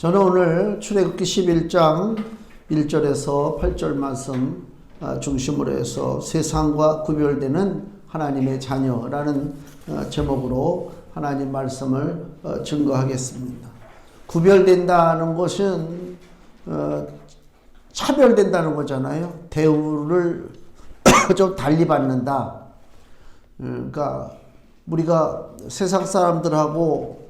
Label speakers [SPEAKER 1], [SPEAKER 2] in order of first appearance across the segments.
[SPEAKER 1] 저는 오늘 출애굽기 11장 1절에서 8절 말씀 중심으로 해서 세상과 구별되는 하나님의 자녀라는 제목으로 하나님 말씀을 증거하겠습니다. 구별된다는 것은 차별된다는 거잖아요. 대우를 좀 달리 받는다. 그러니까 우리가 세상 사람들하고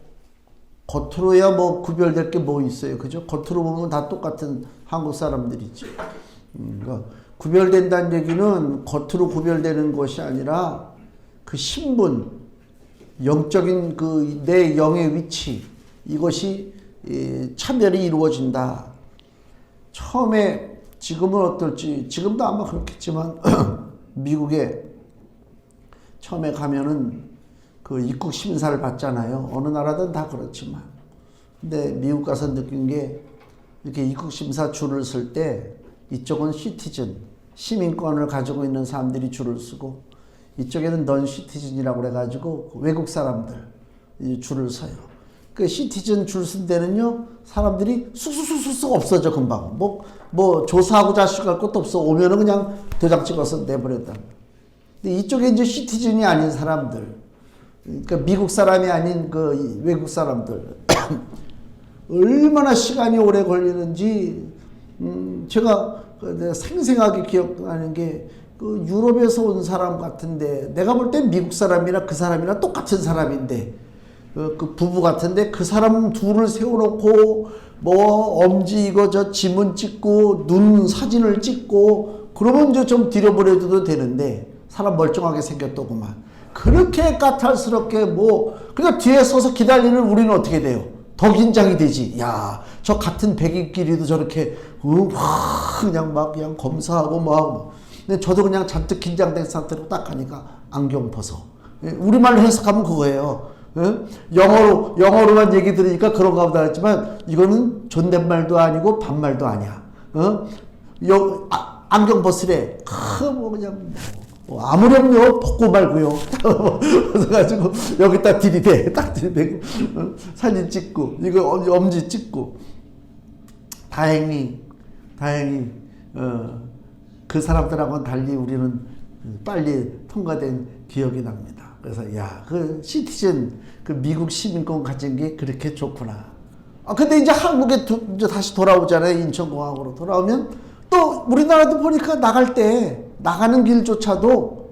[SPEAKER 1] 겉으로야 뭐 구별될 게 뭐 있어요. 그죠? 겉으로 보면 다 똑같은 한국 사람들이지. 그러니까 구별된다는 얘기는 겉으로 구별되는 것이 아니라 그 신분, 영적인 그 내 영의 위치, 이것이 차별이 이루어진다. 처음에 지금은 어떨지, 지금도 아마 그렇겠지만 미국에 처음에 가면은 그 입국 심사를 받잖아요. 어느 나라든 다 그렇지만. 근데 미국 가서 느낀 게 이렇게 입국 심사 줄을 쓸 때 이쪽은 시티즌, 시민권을 가지고 있는 사람들이 줄을 쓰고 이쪽에는 넌 시티즌이라고 그래가지고 외국 사람들 줄을 서요. 그 시티즌 줄 쓴 데는요, 사람들이 쑥쑥쑥쑥 없어져, 금방. 뭐 조사하고 자식할 것도 없어. 오면은 그냥 도장 찍어서 내버렸다. 근데 이쪽에 이제 시티즌이 아닌 사람들, 그러니까 미국 사람이 아닌 그 외국 사람들, 얼마나 시간이 오래 걸리는지, 제가 생생하게 기억나는 게, 그 유럽에서 온 사람 같은데, 내가 볼 땐 미국 사람이나 그 사람이나 똑같은 사람인데, 그 부부 같은데 그 사람 둘을 세워놓고 뭐 엄지 이거 저 지문 찍고 눈 사진을 찍고 그러면 이제 좀 들여보내줘도 되는데 사람 멀쩡하게 생겼더구만. 그렇게 까탈스럽게 뭐 그냥 뒤에 서서 기다리는 우리는 어떻게 돼요? 더 긴장이 되지. 야, 저 같은 백인끼리도 저렇게 그냥 막 그냥 검사하고 뭐 하고. 근데 저도 그냥 잔뜩 긴장된 상태로 딱 가니까 안경 벗어. 우리말로 해석하면 그거예요. 영어로만 얘기 들으니까 그런가 보다 했지만 이거는 존댓말도 아니고 반말도 아니야. 안경 벗으래. 뭐 그냥 아무렴요 벗고 말고요. 그래가지고 여기다 들이대. 딱 들이대고 사진 찍고 이거 엄지 찍고. 다행히 그 사람들하고는 달리 우리는 빨리 통과된 기억이 납니다. 그래서 그 시티즌, 그 미국 시민권 가진 게 그렇게 좋구나. 근데 이제 한국에 이제 다시 돌아오잖아요. 인천공항으로 돌아오면 또 우리나라도 보니까 나갈 때 나가는 길조차도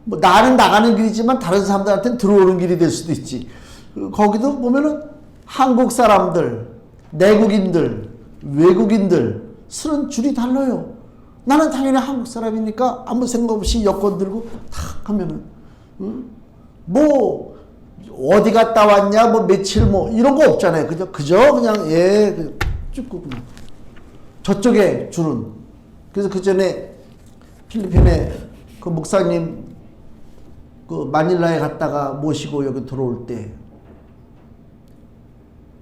[SPEAKER 1] 뭐 나는 나가는 길이지만 다른 사람들한테는 들어오는 길이 될 수도 있지. 거기도 보면은 한국 사람들, 내국인들, 외국인들 쓰는 줄이 달라요. 나는 당연히 한국 사람이니까 아무 생각 없이 여권 들고 탁 하면은 뭐 어디 갔다 왔냐 뭐 며칠 뭐 이런 거 없잖아요. 그저 그냥 찍고 그냥 저쪽에 줄은. 그래서 그 전에 필리핀에 그 목사님 그 마닐라에 갔다가 모시고 여기 들어올 때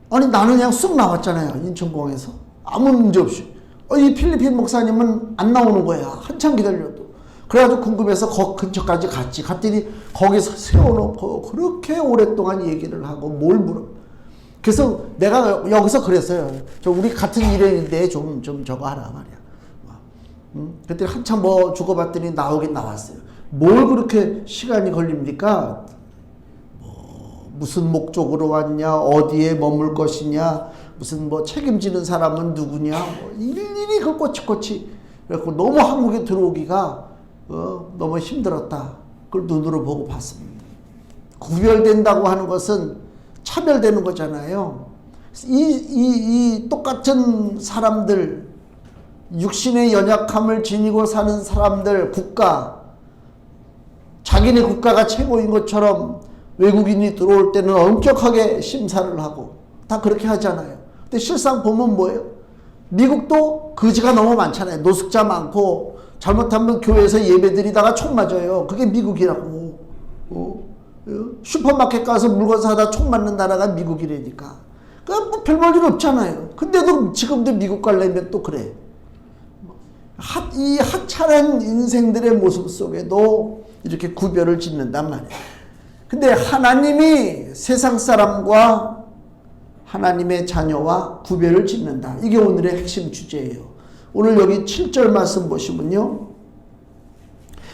[SPEAKER 1] 아니 나는 그냥 쑥 나왔잖아요. 인천공항에서 아무 문제 없이. 이 필리핀 목사님은 안 나오는 거야. 한참 기다려도. 그래가지고 궁금해서 거 근처까지 갔더니 거기서 세워놓고 그렇게 오랫동안 얘기를 하고 뭘 물어. 그래서 내가 여기서 그랬어요. 우리 같은 일행인데 좀 저거 하라 말이야. 그때 한참 뭐 주고받더니 나오긴 나왔어요. 뭘 그렇게 시간이 걸립니까? 무슨 목적으로 왔냐, 어디에 머물 것이냐, 무슨 뭐 책임지는 사람은 누구냐, 뭐 일일이 그 꼬치꼬치. 그래갖고 너무 한국에 들어오기가 너무 힘들었다. 그걸 눈으로 보고 봤습니다. 구별된다고 하는 것은 차별되는 거잖아요. 이 똑같은 사람들, 육신의 연약함을 지니고 사는 사람들, 국가, 자기네 국가가 최고인 것처럼 외국인이 들어올 때는 엄격하게 심사를 하고 다 그렇게 하잖아요. 근데 실상 보면 뭐예요? 미국도 거지가 너무 많잖아요. 노숙자 많고 잘못하면 교회에서 예배드리다가 총 맞아요. 그게 미국이라고. 슈퍼마켓 가서 물건 사다 총 맞는 나라가 미국이라니까. 뭐 별 볼 일 없잖아요. 근데도 지금도 미국 가려면 또 그래. 이 하찮은 인생들의 모습 속에도 이렇게 구별을 짓는단 말이에요. 근데 하나님이 세상 사람과 하나님의 자녀와 구별을 짓는다. 이게 오늘의 핵심 주제예요. 오늘 여기 7절 말씀 보시면요.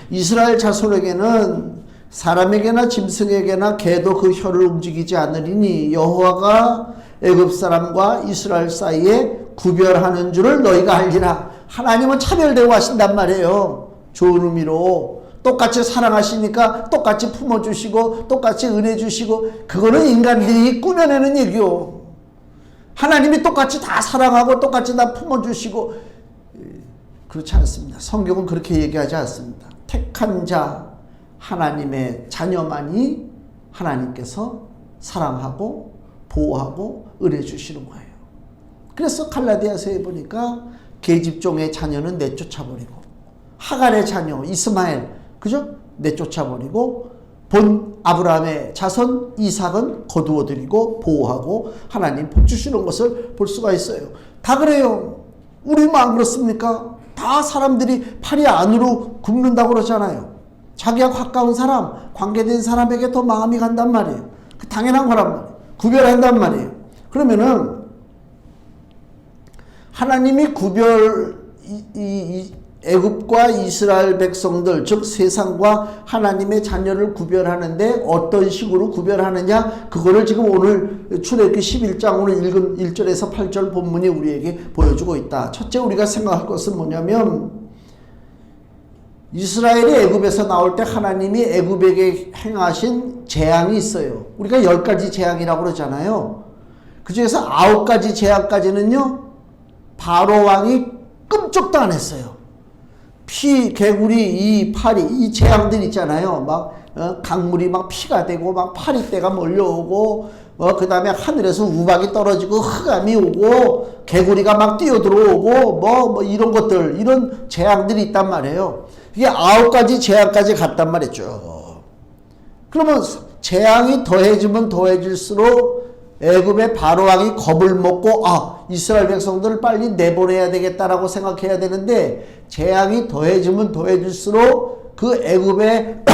[SPEAKER 1] 이스라엘 자손에게는 사람에게나 짐승에게나 개도 그 혀를 움직이지 않으리니 여호와가 애굽 사람과 이스라엘 사이에 구별하는 줄을 너희가 알리라. 하나님은 차별되고 하신단 말이에요. 좋은 의미로. 똑같이 사랑하시니까 똑같이 품어주시고 똑같이 은혜 주시고, 그거는 인간들이 꾸며내는 얘기요. 하나님이 똑같이 다 사랑하고 똑같이 다 품어주시고, 그렇지 않습니다. 성경은 그렇게 얘기하지 않습니다. 택한 자 하나님의 자녀만이 하나님께서 사랑하고 보호하고 은혜 주시는 거예요. 그래서 갈라디아서에 보니까 계집종의 자녀는 내쫓아버리고, 하갈의 자녀 이스마엘, 그죠? 내쫓아버리고, 본 아브라함의 자손 이삭은 거두어들이고 보호하고 하나님 복 주시는 것을 볼 수가 있어요. 다 그래요. 우리만 안 그렇습니까? 다 사람들이 팔이 안으로 굽는다고 그러잖아요. 자기와 가까운 사람, 관계된 사람에게 더 마음이 간단 말이에요. 그 당연한 거란 말이에요. 구별한단 말이에요. 그러면은 하나님이 애굽과 이스라엘 백성들, 즉 세상과 하나님의 자녀를 구별하는데 어떤 식으로 구별하느냐, 그거를 지금 오늘 출애굽기 11장 오늘 읽은 1절에서 8절 본문이 우리에게 보여주고 있다. 첫째 우리가 생각할 것은 뭐냐면, 이스라엘이 애굽에서 나올 때 하나님이 애굽에게 행하신 재앙이 있어요. 우리가 10가지 재앙이라고 그러잖아요. 그 중에서 9가지 재앙까지는요, 바로 왕이 끔찍도 안 했어요. 피, 개구리, 파리, 이 재앙들 있잖아요. 막 강물이 막 피가 되고 막 파리떼가 몰려오고, 그 다음에 하늘에서 우박이 떨어지고 흑암이 오고 개구리가 막 뛰어들어오고 뭐 이런 것들, 이런 재앙들이 있단 말이에요. 이게 9가지 재앙까지 갔단 말이죠. 그러면 재앙이 더해지면 더해질수록 애굽의 바로왕이 겁을 먹고, 이스라엘 백성들을 빨리 내보내야 되겠다라고 생각해야 되는데, 재앙이 더해지면 더해질수록 그 애굽의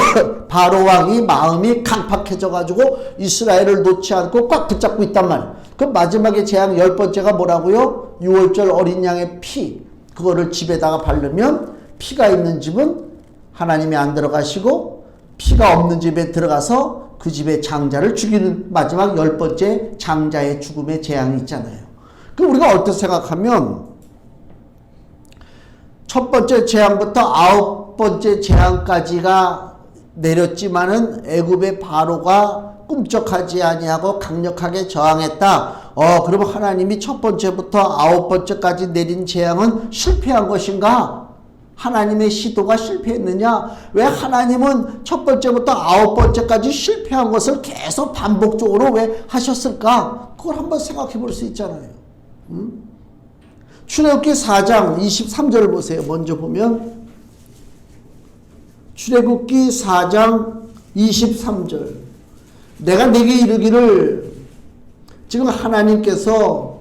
[SPEAKER 1] 바로왕이 마음이 강팍해져 가지고 이스라엘을 놓지 않고 꽉 붙잡고 있단 말이에요. 그 마지막에 재앙 10번째가 뭐라고요? 6월절 어린 양의 피, 그거를 집에다가 바르면 피가 있는 집은 하나님이 안 들어가시고, 피가 없는 집에 들어가서 그 집의 장자를 죽이는 마지막 10번째 장자의 죽음의 재앙이 있잖아요. 그럼 우리가 어떻게 생각하면, 첫 번째 재앙부터 9번째 재앙까지가 내렸지만은 애굽의 바로가 꿈쩍하지 아니하고 강력하게 저항했다. 그러면 하나님이 첫 번째부터 9번째까지 내린 재앙은 실패한 것인가? 하나님의 시도가 실패했느냐? 왜 하나님은 첫 번째부터 9번째까지 실패한 것을 계속 반복적으로 왜 하셨을까? 그걸 한번 생각해 볼 수 있잖아요. 출애굽기 4장 23절을 보세요. 먼저 보면 출애굽기 4장 23절, 내가 네게 이르기를, 지금 하나님께서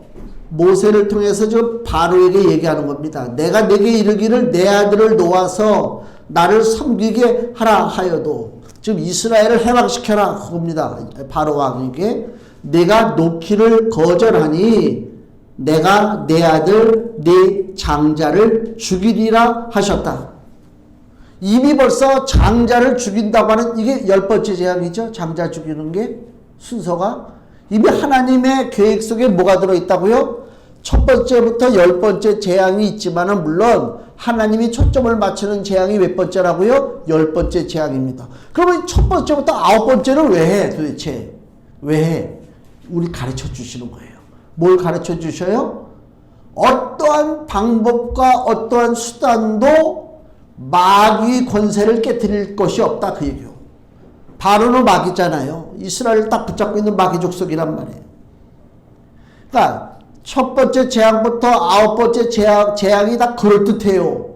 [SPEAKER 1] 모세를 통해서 저 바로에게 얘기하는 겁니다. 내가 네게 이르기를 내 아들을 놓아서 나를 섬기게 하라 하여도, 즉 이스라엘을 해방시켜라 그겁니다. 바로 왕에게 내가 놓기를 거절하니 내가 내 아들 네 장자를 죽이리라 하셨다. 이미 벌써 장자를 죽인다고 하는, 이게 10번째 재앙이죠. 장자 죽이는 게 순서가. 이미 하나님의 계획 속에 뭐가 들어있다고요? 첫 번째부터 10번째 재앙이 있지만은 물론 하나님이 초점을 맞추는 재앙이 몇 번째라고요? 10번째 재앙입니다. 그러면 첫 번째부터 9번째를 왜 해 도대체? 왜 해? 우리 가르쳐 주시는 거예요. 뭘 가르쳐 주셔요? 어떠한 방법과 어떠한 수단도 마귀 권세를 깨뜨릴 것이 없다 그 얘기요. 바로는 마귀잖아요. 이스라엘을 딱 붙잡고 있는 마귀 족속이란 말이에요. 그러니까 첫 번째 재앙부터 9번째 재앙이 다 그럴듯해요.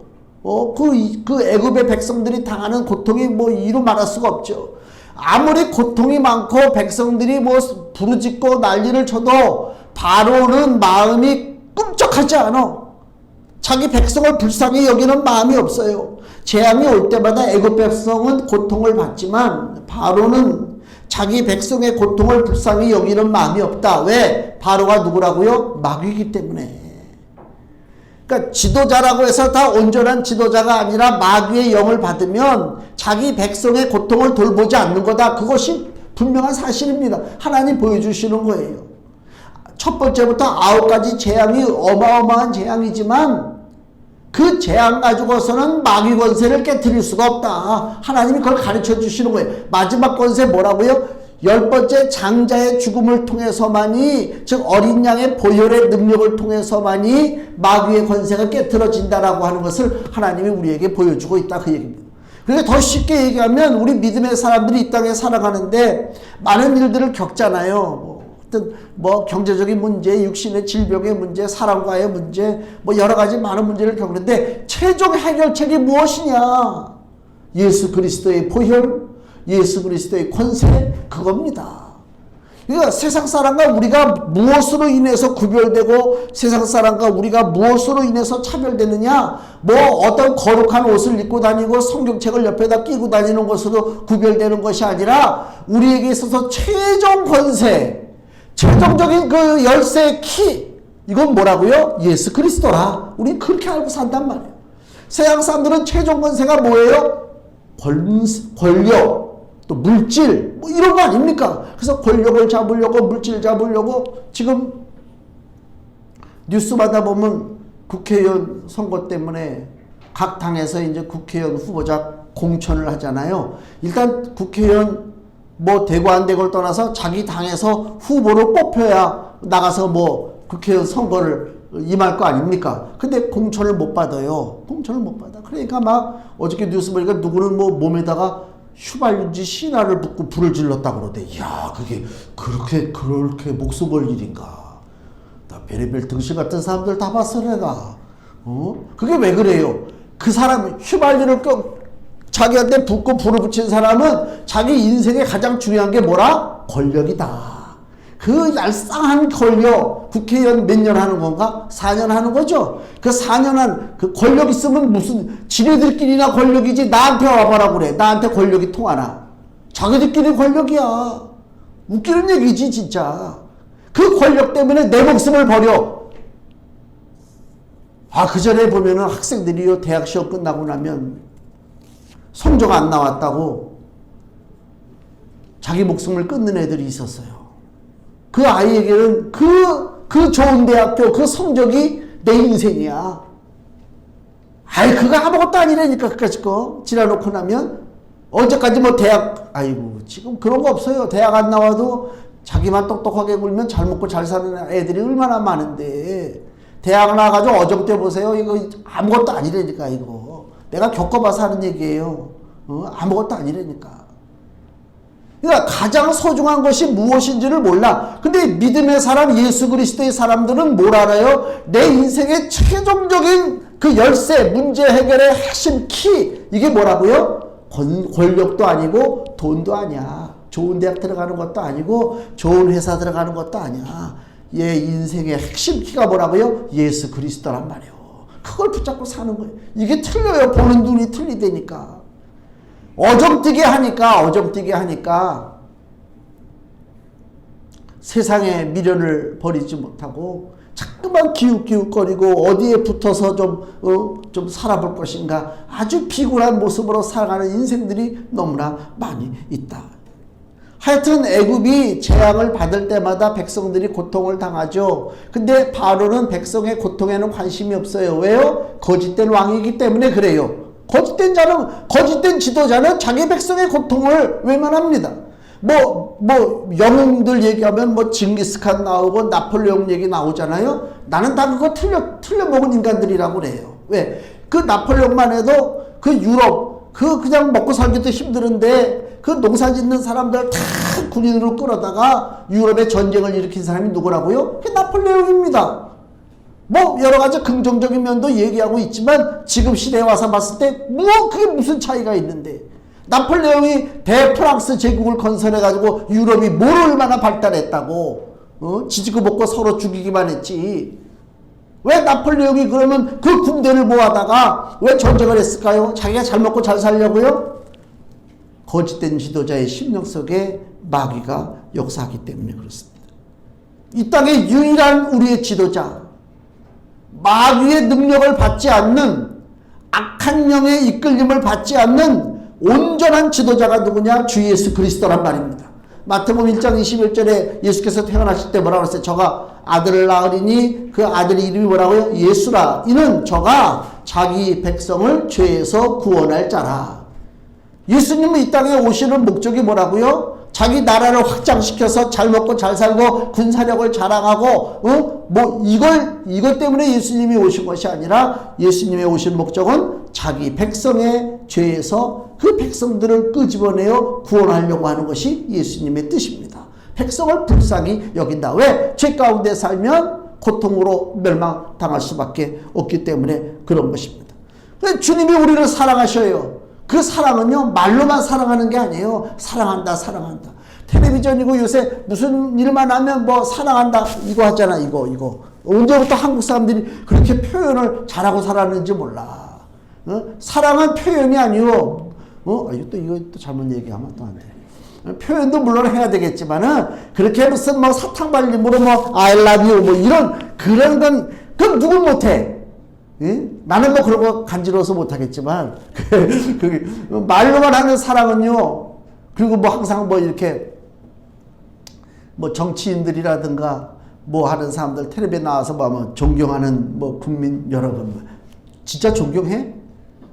[SPEAKER 1] 그 애굽의 백성들이 당하는 고통이 뭐 이루 말할 수가 없죠. 아무리 고통이 많고 백성들이 뭐 부르짖고 난리를 쳐도 바로는 마음이 꿈쩍하지 않아. 자기 백성을 불쌍히 여기는 마음이 없어요. 재앙이 올 때마다 애굽 백성은 고통을 받지만 바로는 자기 백성의 고통을 불쌍히 여기는 마음이 없다. 왜? 바로가 누구라고요? 마귀이기 때문에. 그러니까 지도자라고 해서 다 온전한 지도자가 아니라 마귀의 영을 받으면 자기 백성의 고통을 돌보지 않는 거다. 그것이 분명한 사실입니다. 하나님 보여주시는 거예요. 첫 번째부터 9가지 재앙이 어마어마한 재앙이지만 그 재앙 가지고서는 마귀 권세를 깨트릴 수가 없다. 하나님이 그걸 가르쳐 주시는 거예요. 마지막 권세 뭐라고요? 10번째 장자의 죽음을 통해서만이, 즉 어린 양의 보혈의 능력을 통해서만이 마귀의 권세가 깨트려진다라고 하는 것을 하나님이 우리에게 보여주고 있다, 그 얘기입니다. 그러니까 더 쉽게 얘기하면 우리 믿음의 사람들이 이 땅에 살아가는데 많은 일들을 겪잖아요. 뭐 경제적인 문제, 육신의 질병의 문제, 사랑과의 문제, 뭐 여러 가지 많은 문제를 겪는데 최종 해결책이 무엇이냐? 예수 그리스도의 보혈, 예수 그리스도의 권세, 그겁니다. 그러니까 세상 사람과 우리가 무엇으로 인해서 구별되고 세상 사람과 우리가 무엇으로 인해서 차별되느냐? 뭐 어떤 거룩한 옷을 입고 다니고 성경책을 옆에다 끼고 다니는 것으로 구별되는 것이 아니라 우리에게 있어서 최종 권세, 최종적인 그 열쇠의 키, 이건 뭐라고요? 예수 그리스도라. 우린 그렇게 알고 산단 말이에요. 세상 사람들은 최종 권세가 뭐예요? 권력, 또 물질, 뭐 이런 거 아닙니까? 그래서 권력을 잡으려고, 물질 잡으려고, 지금 뉴스마다 보면 국회의원 선거 때문에 각 당에서 이제 국회의원 후보자 공천을 하잖아요. 일단 국회의원 뭐 되고 안 되고를 떠나서 자기 당에서 후보를 뽑혀야 나가서 뭐 국회의원 선거를 임할 거 아닙니까? 근데 공천을 못 받아요. 공천을 못 받아. 그러니까 막 어저께 뉴스 보니까 누구는 뭐 몸에다가 휘발유인지 신화를 붓고 불을 질렀다고 그러대. 이야, 그게 그렇게 목숨 걸 일인가? 나 베레벨 등신 같은 사람들 다 봤어, 내가. 그게 왜 그래요? 그 사람 휘발유를 자기한테 붓고 불을 붙인 사람은 자기 인생에 가장 중요한 게 뭐라? 권력이다. 그 얄쌍한 권력, 국회의원 몇 년 하는 건가? 4년 하는 거죠? 그 4년 한 그 권력 있으면 무슨, 지네들끼리나 권력이지 나한테 와봐라 그래. 나한테 권력이 통하나? 자기들끼리 권력이야. 웃기는 얘기지, 진짜. 그 권력 때문에 내 목숨을 버려. 그 전에 보면은 학생들이요, 대학 시험 끝나고 나면 성적 안 나왔다고 자기 목숨을 끊는 애들이 있었어요. 그 아이에게는 그 좋은 대학교, 그 성적이 내 인생이야. 그거 아무것도 아니라니까, 그까짓 거. 지나놓고 나면. 언제까지 뭐 지금 그런 거 없어요. 대학 안 나와도 자기만 똑똑하게 굴면 잘 먹고 잘 사는 애들이 얼마나 많은데. 대학 나가가지고 어정때 보세요. 이거 아무것도 아니라니까, 이거. 내가 겪어봐서 하는 얘기예요. 아무것도 아니라니까. 그러니까 가장 소중한 것이 무엇인지를 몰라. 근데 믿음의 사람, 예수 그리스도의 사람들은 뭘 알아요? 내 인생의 최종적인 그 열쇠, 문제 해결의 핵심 키, 이게 뭐라고요? 권력도 아니고 돈도 아니야. 좋은 대학 들어가는 것도 아니고 좋은 회사 들어가는 것도 아니야. 얘 인생의 핵심 키가 뭐라고요? 예수 그리스도란 말이에요. 그걸 붙잡고 사는 거예요. 이게 틀려요. 보는 눈이 틀리다니까. 어정뛰게 하니까 세상의 미련을 버리지 못하고 자꾸만 기웃기웃거리고 어디에 붙어서 좀 살아볼 것인가, 아주 비굴한 모습으로 살아가는 인생들이 너무나 많이 있다. 하여튼 애굽이 재앙을 받을 때마다 백성들이 고통을 당하죠. 근데 바로는 백성의 고통에는 관심이 없어요. 왜요? 거짓된 왕이기 때문에 그래요. 거짓된 지도자는 자기 백성의 고통을 외면합니다. 영웅들 얘기하면 징기스칸 나오고 나폴레옹 얘기 나오잖아요. 나는 다 그거 틀려먹은 인간들이라고 그래요. 왜? 그 나폴레옹만 해도 그 유럽, 그냥 먹고 살기도 힘드는데 그 농사 짓는 사람들 다 군인으로 끌어다가 유럽에 전쟁을 일으킨 사람이 누구라고요? 그게 나폴레옹입니다. 여러 가지 긍정적인 면도 얘기하고 있지만 지금 시대에 와서 봤을 때 그게 무슨 차이가 있는데, 나폴레옹이 대프랑스 제국을 건설해가지고 유럽이 뭘 얼마나 발달했다고, 지지고 먹고 서로 죽이기만 했지. 왜 나폴레옹이 그러면 그 군대를 모아다가 왜 전쟁을 했을까요? 자기가 잘 먹고 잘 살려고요? 거짓된 지도자의 심령 속에 마귀가 역사하기 때문에 그렇습니다. 이 땅의 유일한 우리의 지도자, 마귀의 능력을 받지 않는, 악한 영의 이끌림을 받지 않는 온전한 지도자가 누구냐? 주 예수 그리스도란 말입니다. 마태복음 1장 21절에 예수께서 태어나실 때 뭐라고 했어요? 저가 아들을 낳으리니 그 아들 이름이 뭐라고요? 예수라. 이는 저가 자기 백성을 죄에서 구원할 자라. 예수님은 이 땅에 오시는 목적이 뭐라고요? 자기 나라를 확장시켜서 잘 먹고 잘 살고 군사력을 자랑하고 이것 때문에 예수님이 오신 것이 아니라 예수님의 오신 목적은 자기 백성의 죄에서 그 백성들을 끄집어내어 구원하려고 하는 것이 예수님의 뜻입니다. 백성을 불쌍히 여긴다. 왜? 죄 가운데 살면 고통으로 멸망당할 수밖에 없기 때문에 그런 것입니다. 주님이 우리를 사랑하셔요. 그 사랑은요, 말로만 사랑하는 게 아니에요. 사랑한다, 사랑한다. 텔레비전이고 요새 무슨 일만 하면 뭐 사랑한다 이거 하잖아. 이거 언제부터 한국 사람들이 그렇게 표현을 잘하고 살았는지 몰라. 사랑은 표현이 아니요. 이거 또 잘못 얘기하면 또 안 돼. 표현도 물론 해야 되겠지만은 그렇게 무슨 뭐 사탕 발림으로 뭐 I love you 뭐 이런 그런 건 그건 누구 못해. 나는 뭐 그런 거 간지러워서 못하겠지만 말로만 하는 사랑은요. 그리고 뭐 항상 뭐 이렇게 뭐 정치인들이라든가 뭐 하는 사람들 텔레비에 나와서 뭐 존경하는 뭐 국민 여러분 진짜 존경해?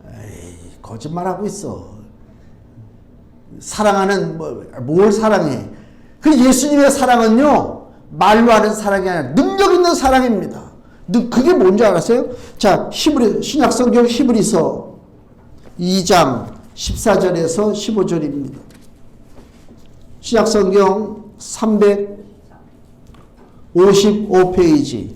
[SPEAKER 1] 에이, 거짓말하고 있어. 사랑하는 뭘 사랑해? 그 예수님의 사랑은요 말로 하는 사랑이 아니라 능력 있는 사랑입니다. 그게 뭔지 알았어요? 자, 신약성경 히브리서 2장 14절에서 15절입니다. 신약성경 355페이지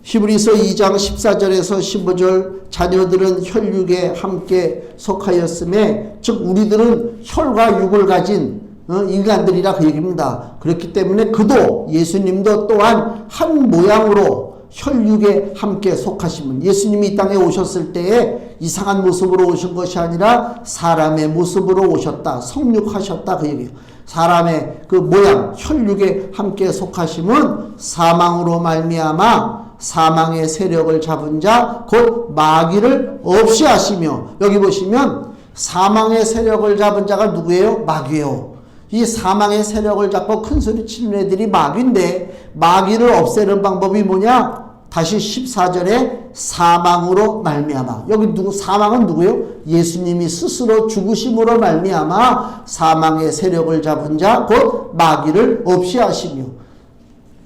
[SPEAKER 1] 히브리서 2장 14절에서 15절 자녀들은 혈육에 함께 속하였음에 즉 우리들은 혈과 육을 가진 인간들이라 그 얘기입니다. 그렇기 때문에 그도 예수님도 또한 한 모양으로 혈육에 함께 속하시면 예수님이 이 땅에 오셨을 때에 이상한 모습으로 오신 것이 아니라 사람의 모습으로 오셨다. 성육하셨다. 그 얘기예요. 사람의 그 모양 혈육에 함께 속하심은 사망으로 말미암아 사망의 세력을 잡은 자 곧 마귀를 없이 하시며 여기 보시면 사망의 세력을 잡은 자가 누구예요? 마귀예요. 이 사망의 세력을 잡고 큰소리 치는 애들이 마귀인데 마귀를 없애는 방법이 뭐냐? 다시 14절에 사망으로 말미암아 여기 사망은 누구예요? 예수님이 스스로 죽으심으로 말미암아 사망의 세력을 잡은 자 곧 마귀를 없이 하시며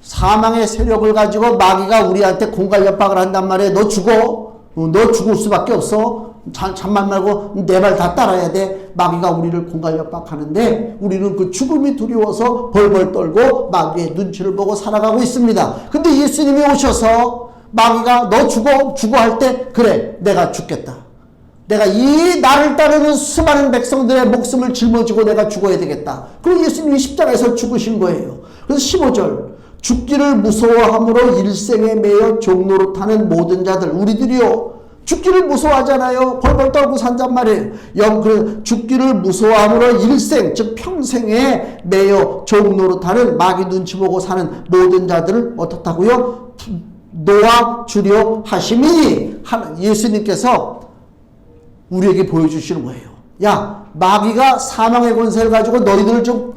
[SPEAKER 1] 사망의 세력을 가지고 마귀가 우리한테 공갈협박을 한단 말이에요. 너 죽어. 너 죽을 수밖에 없어. 잠만 말고 내 말 다 따라야 돼. 마귀가 우리를 공갈협박하는데 우리는 그 죽음이 두려워서 벌벌 떨고 마귀의 눈치를 보고 살아가고 있습니다. 근데 예수님이 오셔서 마귀가 너 죽어 할 때 그래 내가 죽겠다. 내가 이 나를 따르는 수많은 백성들의 목숨을 짊어지고 내가 죽어야 되겠다. 그리고 예수님이 십자가에서 죽으신 거예요. 그래서 15절 죽기를 무서워함으로 일생에 매여 종노릇하는 모든 자들 우리들이요 죽기를 무서워하잖아요. 벌벌 떨고 산단 말이에요. 죽기를 무서워함으로 일생 즉 평생에 매여 종노릇하는 마귀 눈치 보고 사는 모든 자들을 어떻다고요? 놓아 주려 하심이니 예수님께서 우리에게 보여주시는 거예요. 야 마귀가 사망의 권세를 가지고 너희들을 지금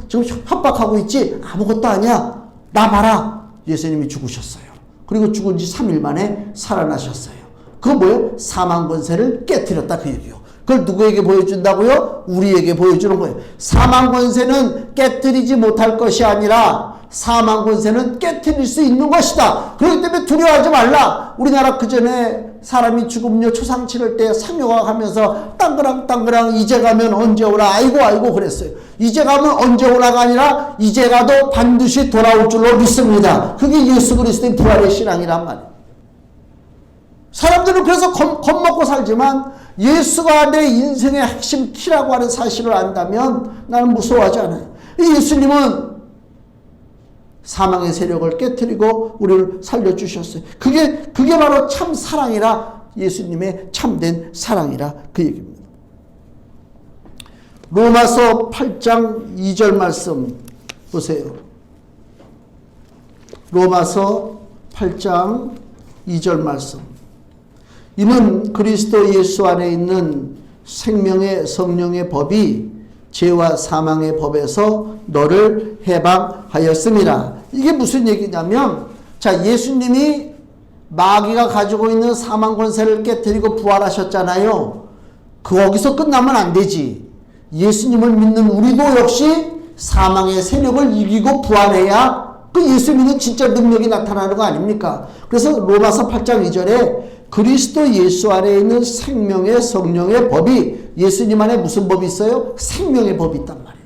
[SPEAKER 1] 협박하고 있지? 아무것도 아니야. 나 봐라. 예수님이 죽으셨어요. 그리고 죽은 지 3일 만에 살아나셨어요. 그거 뭐예요? 사망 권세를 깨트렸다 그 얘기예요. 그걸 누구에게 보여준다고요? 우리에게 보여주는 거예요. 사망 권세는 깨트리지 못할 것이 아니라 사망 권세는 깨트릴 수 있는 것이다. 그렇기 때문에 두려워하지 말라. 우리나라 그전에 사람이 죽으면요 초상 치를 때 상여가 가면서 땅그랑 이제 가면 언제 오라 아이고 그랬어요. 이제 가면 언제 오라가 아니라 이제 가도 반드시 돌아올 줄로 믿습니다. 그게 예수 그리스도의 부활의 신앙이란 말이에요. 사람들은 그래서 겁먹고 살지만 예수가 내 인생의 핵심 키라고 하는 사실을 안다면 나는 무서워하지 않아요. 예수님은 사망의 세력을 깨트리고 우리를 살려주셨어요. 그게 바로 참 사랑이라 예수님의 참된 사랑이라 그 얘기입니다. 로마서 8장 2절 말씀 보세요. 로마서 8장 2절 말씀. 이는 그리스도 예수 안에 있는 생명의 성령의 법이 죄와 사망의 법에서 너를 해방하였음이라. 이게 무슨 얘기냐면, 자, 예수님이 마귀가 가지고 있는 사망 권세를 깨뜨리고 부활하셨잖아요. 거기서 끝나면 안 되지. 예수님을 믿는 우리도 역시 사망의 세력을 이기고 부활해야 그 예수 믿는 진짜 능력이 나타나는 거 아닙니까? 그래서 로마서 8장 2절에 그리스도 예수 안에 있는 생명의 성령의 법이, 예수님 안에 무슨 법이 있어요? 생명의 법이 있단 말이에요.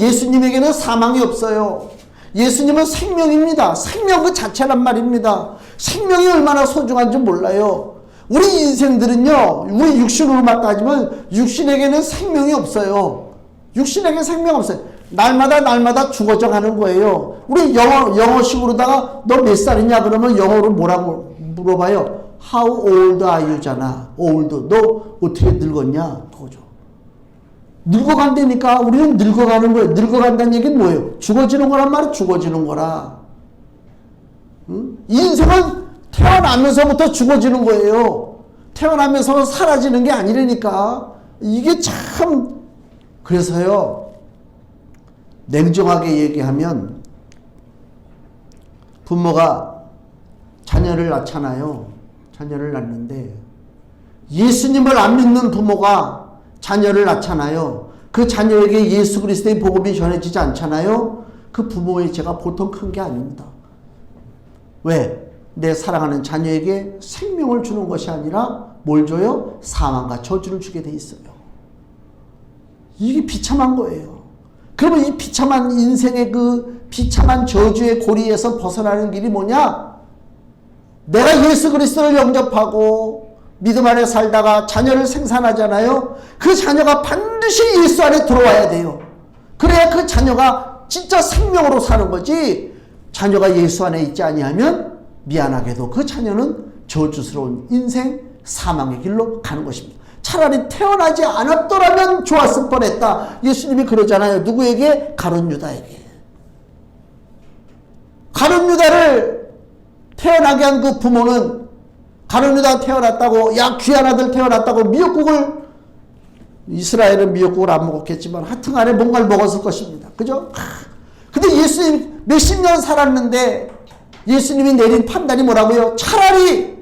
[SPEAKER 1] 예수님에게는 사망이 없어요. 예수님은 생명입니다. 생명 그 자체란 말입니다. 생명이 얼마나 소중한지 몰라요. 우리 인생들은요, 우리 육신으로만 따지면 육신에게는 생명이 없어요. 육신에게 생명 없어요. 날마다 죽어져 가는 거예요. 우리 영어식으로다가 너 몇 살이냐 그러면 영어로 뭐라고 물어봐요? How old are you잖아. old. 너 어떻게 늙었냐? 그거죠. 늙어간다니까. 우리는 늙어가는 거예요. 늙어간다는 얘기는 뭐예요? 죽어지는 거란 말이야. 죽어지는 거라. 응? 인생은 태어나면서부터 죽어지는 거예요. 태어나면서 사라지는 게 아니라니까. 이게 참, 그래서요, 냉정하게 얘기하면 부모가 자녀를 낳잖아요. 자녀를 낳는데 예수님을 안 믿는 부모가 자녀를 낳잖아요. 그 자녀에게 예수 그리스도의 복음이 전해지지 않잖아요. 그 부모의 죄가 보통 큰 게 아닙니다. 왜? 내 사랑하는 자녀에게 생명을 주는 것이 아니라 뭘 줘요? 사망과 저주를 주게 돼 있어요. 이게 비참한 거예요. 그러면 이 비참한 인생의 그 비참한 저주의 고리에서 벗어나는 길이 뭐냐? 내가 예수 그리스도를 영접하고 믿음 안에 살다가 자녀를 생산하잖아요. 그 자녀가 반드시 예수 안에 들어와야 돼요. 그래야 그 자녀가 진짜 생명으로 사는 거지. 자녀가 예수 안에 있지 아니하면 미안하게도 그 자녀는 저주스러운 인생, 사망의 길로 가는 것입니다. 차라리 태어나지 않았더라면 좋았을 뻔했다. 예수님이 그러잖아요. 누구에게? 가룟 유다에게. 가룟 유다를 태어나게 한 그 부모는 가룟 유다 태어났다고, 야 귀한 아들 태어났다고 미역국을, 이스라엘은 미역국을 안 먹었겠지만 하여튼 간에 뭔가를 먹었을 것입니다. 그죠? 근데 예수님 몇십 년 살았는데 예수님이 내린 판단이 뭐라고요? 차라리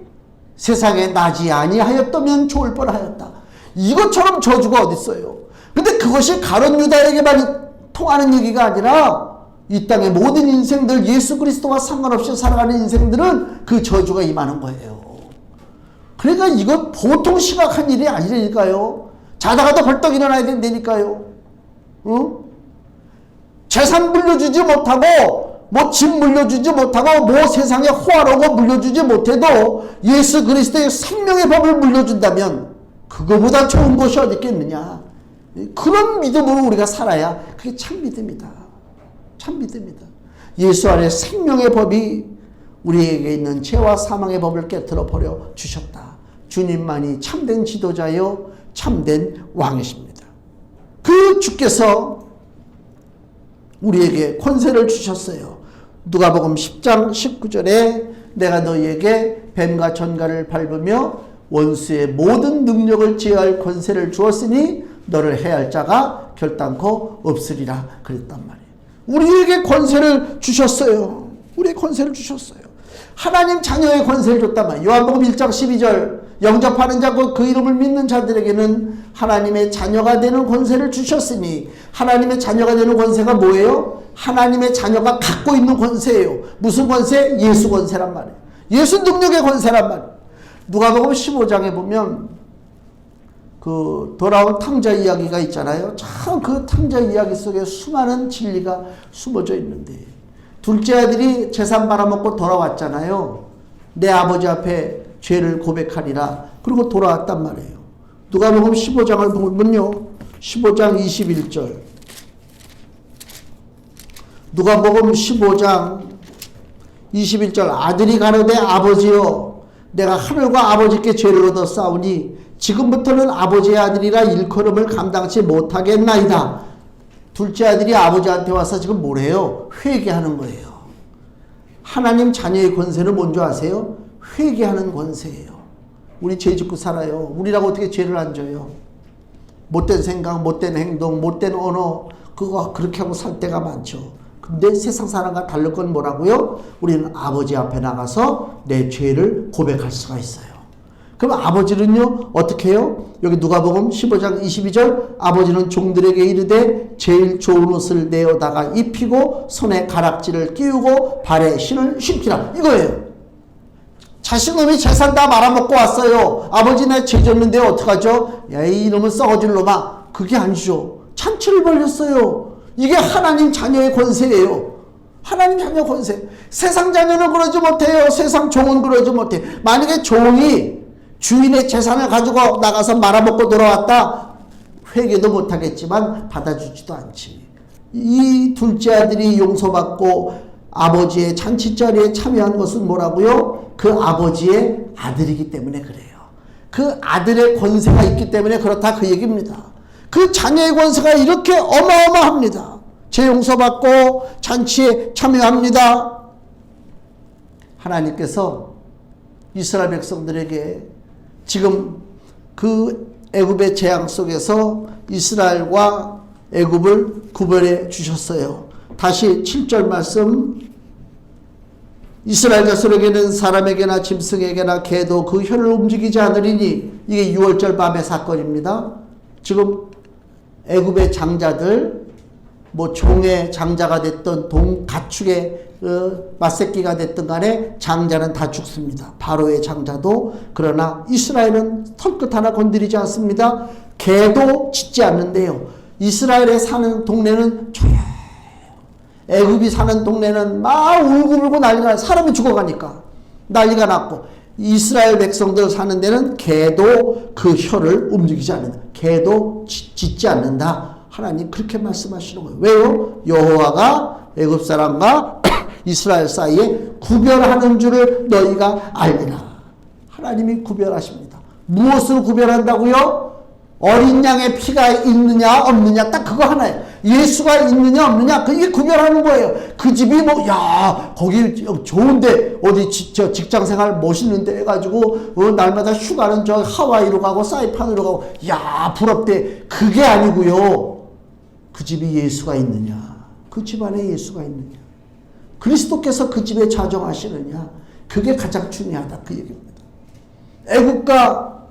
[SPEAKER 1] 세상에 나지 아니하였다면 좋을 뻔하였다. 이것처럼 저주가 어딨어요. 근데 그것이 가룟 유다에게만 통하는 얘기가 아니라 이 땅의 모든 인생들, 예수 그리스도와 상관없이 살아가는 인생들은 그 저주가 임하는 거예요. 그러니까 이거 보통 심각한 일이 아니라니까요. 자다가도 벌떡 일어나야 된다니까요. 응? 재산 물려주지 못하고, 뭐 집 물려주지 못하고, 뭐 세상에 호화로고 물려주지 못해도 예수 그리스도의 생명의 법을 물려준다면 그거보다 좋은 것이 어디 있겠느냐. 그런 믿음으로 우리가 살아야 그게 참 믿음이다. 참 믿음이다. 예수 안에 생명의 법이 우리에게 있는 죄와 사망의 법을 깨트려 버려 주셨다. 주님만이 참된 지도자요 참된 왕이십니다. 그 주께서 우리에게 권세를 주셨어요. 누가복음 10장 19절에 내가 너희에게 뱀과 전갈을 밟으며 원수의 모든 능력을 제어할 권세를 주었으니 너를 해할 자가 결단코 없으리라 그랬단 말이에요. 우리에게 권세를 주셨어요. 우리에게 권세를 주셨어요. 하나님 자녀의 권세를 줬단 말이에요. 요한복음 1장 12절 영접하는 자고 그 이름을 믿는 자들에게는 하나님의 자녀가 되는 권세를 주셨으니, 하나님의 자녀가 되는 권세가 뭐예요? 하나님의 자녀가 갖고 있는 권세예요. 무슨 권세? 예수 권세란 말이에요. 예수 능력의 권세란 말이에요. 누가복음 15장에 보면 그 돌아온 탕자 이야기가 있잖아요. 참 그 탕자 이야기 속에 수많은 진리가 숨어져 있는데, 둘째 아들이 재산 말아먹고 돌아왔잖아요. 내 아버지 앞에 죄를 고백하리라. 그리고 돌아왔단 말이에요. 누가복음 15장을 보면요. 15장 21절. 누가복음 15장 21절. 아들이 가로되 아버지여 내가 하늘과 아버지께 죄를 얻어 싸우니 지금부터는 아버지의 아들이라 일컬음을 감당치 못하겠나이다. 둘째 아들이 아버지한테 와서 지금 뭐래요? 회개하는 거예요. 하나님 자녀의 권세는 뭔지 아세요? 회개하는 권세예요. 우리 죄 짓고 살아요. 우리라고 어떻게 죄를 안 져요? 못된 생각, 못된 행동, 못된 언어, 그거 그렇게 하고 살 때가 많죠. 근데 세상 사람과 다를 건 뭐라고요? 우리는 아버지 앞에 나가서 내 죄를 고백할 수가 있어요. 그럼 아버지는요 어떻게 해요? 여기 누가복음 15장 22절, 아버지는 종들에게 이르되 제일 좋은 옷을 내어다가 입히고 손에 가락지를 끼우고 발에 신을 신기라, 이거예요. 자식놈이 재산 다 말아먹고 왔어요. 아버지 내 죄 졌는데 어떡하죠? 야, 이놈은 썩어질 놈아. 그게 아니죠. 잔치를 벌렸어요. 이게 하나님 자녀의 권세예요. 하나님 자녀 권세. 세상 자녀는 그러지 못해요. 세상 종은 그러지 못해. 만약에 종이 주인의 재산을 가지고 나가서 말아먹고 돌아왔다, 회개도 못하겠지만 받아주지도 않지. 이 둘째 아들이 용서받고 아버지의 잔치자리에 참여한 것은 뭐라고요? 그 아버지의 아들이기 때문에 그래요. 그 아들의 권세가 있기 때문에 그렇다, 그 얘기입니다. 그 자녀의 권세가 이렇게 어마어마합니다. 죄 용서받고 잔치에 참여합니다. 하나님께서 이스라엘 백성들에게 지금 그 애굽의 재앙 속에서 이스라엘과 애굽을 구별해 주셨어요. 다시 7절 말씀, 이스라엘 자손에게는 사람에게나 짐승에게나 개도 그 혀를 움직이지 않으리니, 이게 6월절 밤의 사건입니다. 지금 애굽의 장자들, 뭐 종의 장자가 됐던 가축의 맞새끼가 됐든 간에 장자는 다 죽습니다. 바로의 장자도. 그러나 이스라엘은 털끝 하나 건드리지 않습니다. 개도 짖지 않는데요. 이스라엘에 사는 동네는 조용해요. 애굽이 사는 동네는 막 울고불고 난리가 나요. 사람이 죽어가니까 난리가 났고, 이스라엘 백성들 사는 데는 개도 그 혀를 움직이지 않는다. 개도 짖지 않는다. 하나님 그렇게 말씀하시는 거예요. 왜요? 여호와가 애굽 사람과 이스라엘 사이에 구별하는 줄을 너희가 알리라. 하나님이 구별하십니다. 무엇으로 구별한다고요? 어린 양의 피가 있느냐 없느냐, 딱 그거 하나예요. 예수가 있느냐 없느냐, 그게 구별하는 거예요. 그 집이 뭐, 야 거기 좋은데 어디 직장생활 멋있는데 해가지고 날마다 휴가는 저 하와이로 가고 사이판으로 가고, 야 부럽대. 그게 아니고요. 그 집이 예수가 있느냐, 그 집 안에 예수가 있느냐, 그리스도께서 그 집에 자정하시느냐, 그게 가장 중요하다, 그 얘기입니다. 애국과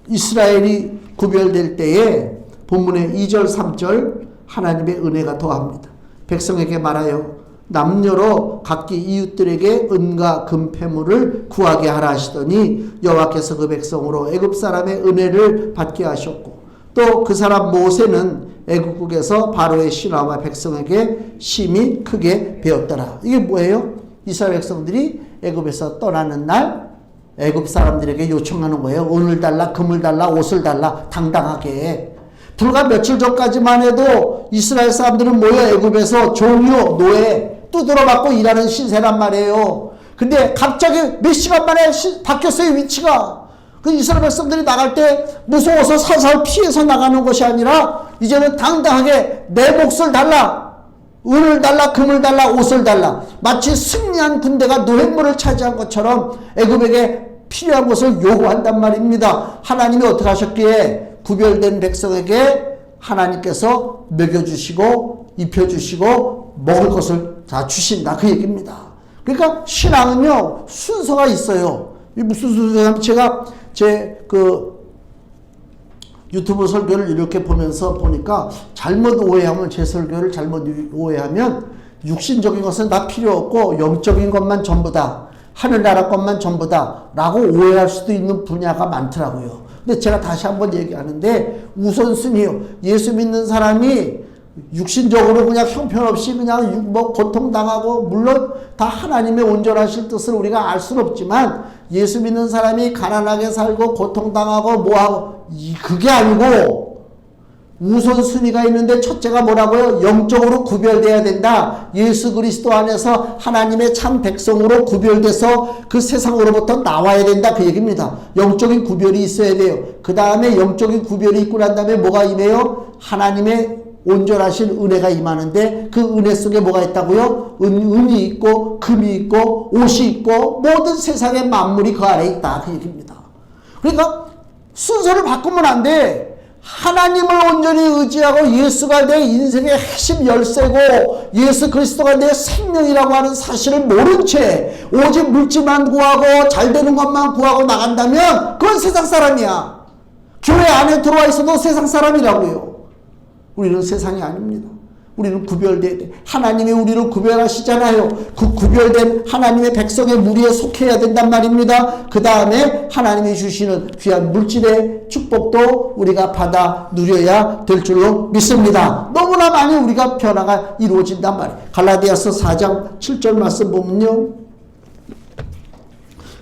[SPEAKER 1] 이스라엘이 구별될 때에 본문의 2절 3절 하나님의 은혜가 더합니다. 백성에게 말하여 남녀로 각기 이웃들에게 은과 금폐물을 구하게 하라 하시더니, 여호와께서 그 백성으로 애굽 사람의 은혜를 받게 하셨고, 또 그 사람 모세는 애국국에서 바로의 신하와 백성에게 심히 크게 배웠더라. 이게 뭐예요? 이스라엘 백성들이 애굽에서 떠나는 날 애굽 사람들에게 요청하는 거예요. 은을 달라, 금을 달라, 옷을 달라, 당당하게. 불과 며칠 전까지만 해도 이스라엘 사람들은 모여 애굽에서 종료, 노예 두드러 맞고 일하는 신세란 말이에요. 근데 갑자기 몇 시간 만에 바뀌었어요, 위치가. 그 이스라엘 백성들이 나갈 때 무서워서 살살 피해서 나가는 것이 아니라 이제는 당당하게 내 몫을 달라, 은을 달라, 금을 달라, 옷을 달라. 마치 승리한 군대가 노획물을 차지한 것처럼 애굽에게 필요한 것을 요구한단 말입니다. 하나님이 어떻게 하셨기에 구별된 백성에게 하나님께서 먹여주시고 입혀주시고 먹을 것을 다 주신다, 그 얘기입니다. 그러니까 신앙은요 순서가 있어요. 무슨 순서냐면, 제가 제 유튜브 설교를 이렇게 보면서 보니까 잘못 오해하면, 제 설교를 잘못 오해하면 육신적인 것은 다 필요 없고 영적인 것만 전부다, 하늘나라 것만 전부다 라고 오해할 수도 있는 분야가 많더라고요. 근데 제가 다시 한번 얘기하는데, 우선순위요. 예수 믿는 사람이 육신적으로 그냥 형편없이 그냥 뭐 고통당하고, 물론 다 하나님의 온전하실 뜻을 우리가 알 수는 없지만, 예수 믿는 사람이 가난하게 살고 고통당하고 뭐하고, 그게 아니고 우선순위가 있는데 첫째가 뭐라고요? 영적으로 구별돼야 된다. 예수 그리스도 안에서 하나님의 참 백성으로 구별돼서 그 세상으로부터 나와야 된다. 그 얘기입니다. 영적인 구별이 있어야 돼요. 그 다음에 영적인 구별이 있고 난 다음에 뭐가 임해요? 하나님의 온전하신 은혜가 임하는데 그 은혜 속에 뭐가 있다고요? 은이 있고 금이 있고 옷이 있고 모든 세상의 만물이 그 안에 있다. 그 얘기입니다. 그러니까 순서를 바꾸면 안 돼. 하나님을 온전히 의지하고 예수가 내 인생의 핵심 열쇠고 예수 그리스도가 내 생명이라고 하는 사실을 모른 채 오직 물질만 구하고 잘 되는 것만 구하고 나간다면 그건 세상 사람이야. 교회 안에 들어와 있어도 세상 사람이라고요. 우리는 세상이 아닙니다. 우리는 구별돼야 돼. 하나님이 우리를 구별하시잖아요. 그 구별된 하나님의 백성의 무리에 속해야 된단 말입니다. 그 다음에 하나님이 주시는 귀한 물질의 축복도 우리가 받아 누려야 될 줄로 믿습니다. 너무나 많이 우리가 변화가 이루어진단 말이에요. 갈라디아서 4장 7절 말씀 보면요.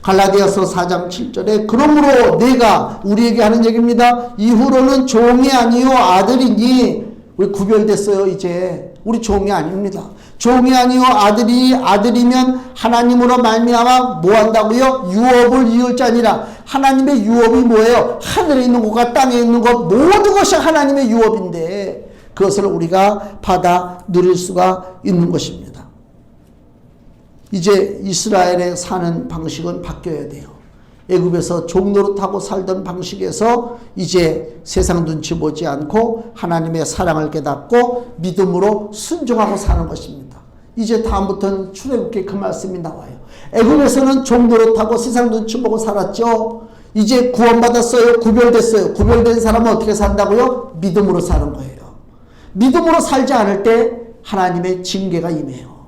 [SPEAKER 1] 갈라디아서 4장 7절에 그러므로 내가 우리에게 하는 얘기입니다. 이후로는 종이 아니요 아들이니 우리 구별됐어요. 이제 우리 종이 아닙니다. 종이 아니요 아들이면 하나님으로 말미암아 뭐 한다고요? 유업을 이을 자니라. 하나님의 유업이 뭐예요? 하늘에 있는 것과 땅에 있는 것 모든 것이 하나님의 유업인데 그것을 우리가 받아 누릴 수가 있는 것입니다. 이제 이스라엘에 사는 방식은 바뀌어야 돼요. 애굽에서 종노릇하고 살던 방식에서 이제 세상 눈치 보지 않고 하나님의 사랑을 깨닫고 믿음으로 순종하고 사는 것입니다. 이제 다음부터는 출애굽기 그 말씀이 나와요. 애굽에서는 종노릇하고 세상 눈치 보고 살았죠. 이제 구원받았어요. 구별됐어요. 구별된 사람은 어떻게 산다고요? 믿음으로 사는 거예요. 믿음으로 살지 않을 때 하나님의 징계가 임해요.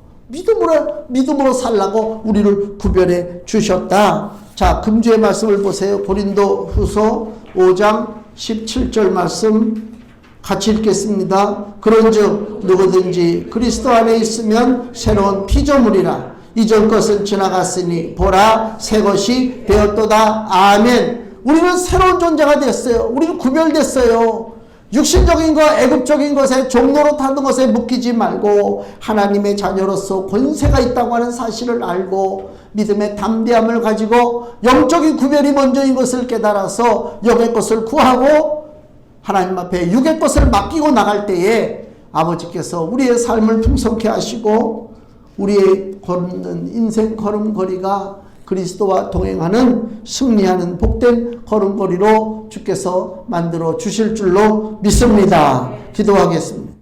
[SPEAKER 1] 믿음으로 살라고 우리를 구별해 주셨다. 자, 금주의 말씀을 보세요. 고린도 후서 5장 17절 말씀 같이 읽겠습니다. 그런즉 누구든지 그리스도 안에 있으면 새로운 피조물이라. 이전 것은 지나갔으니 보라 새 것이 되었도다. 아멘. 우리는 새로운 존재가 됐어요. 우리는 구별됐어요. 육신적인 것, 애굽적인 것에 종노릇하는 것에 묶이지 말고 하나님의 자녀로서 권세가 있다고 하는 사실을 알고 믿음의 담대함을 가지고 영적인 구별이 먼저인 것을 깨달아서 영의 것을 구하고 하나님 앞에 육의 것을 맡기고 나갈 때에 아버지께서 우리의 삶을 풍성케 하시고 우리의 걷는 인생 걸음걸이가 그리스도와 동행하는 승리하는 복된 걸음걸이로 주께서 만들어 주실 줄로 믿습니다. 기도하겠습니다.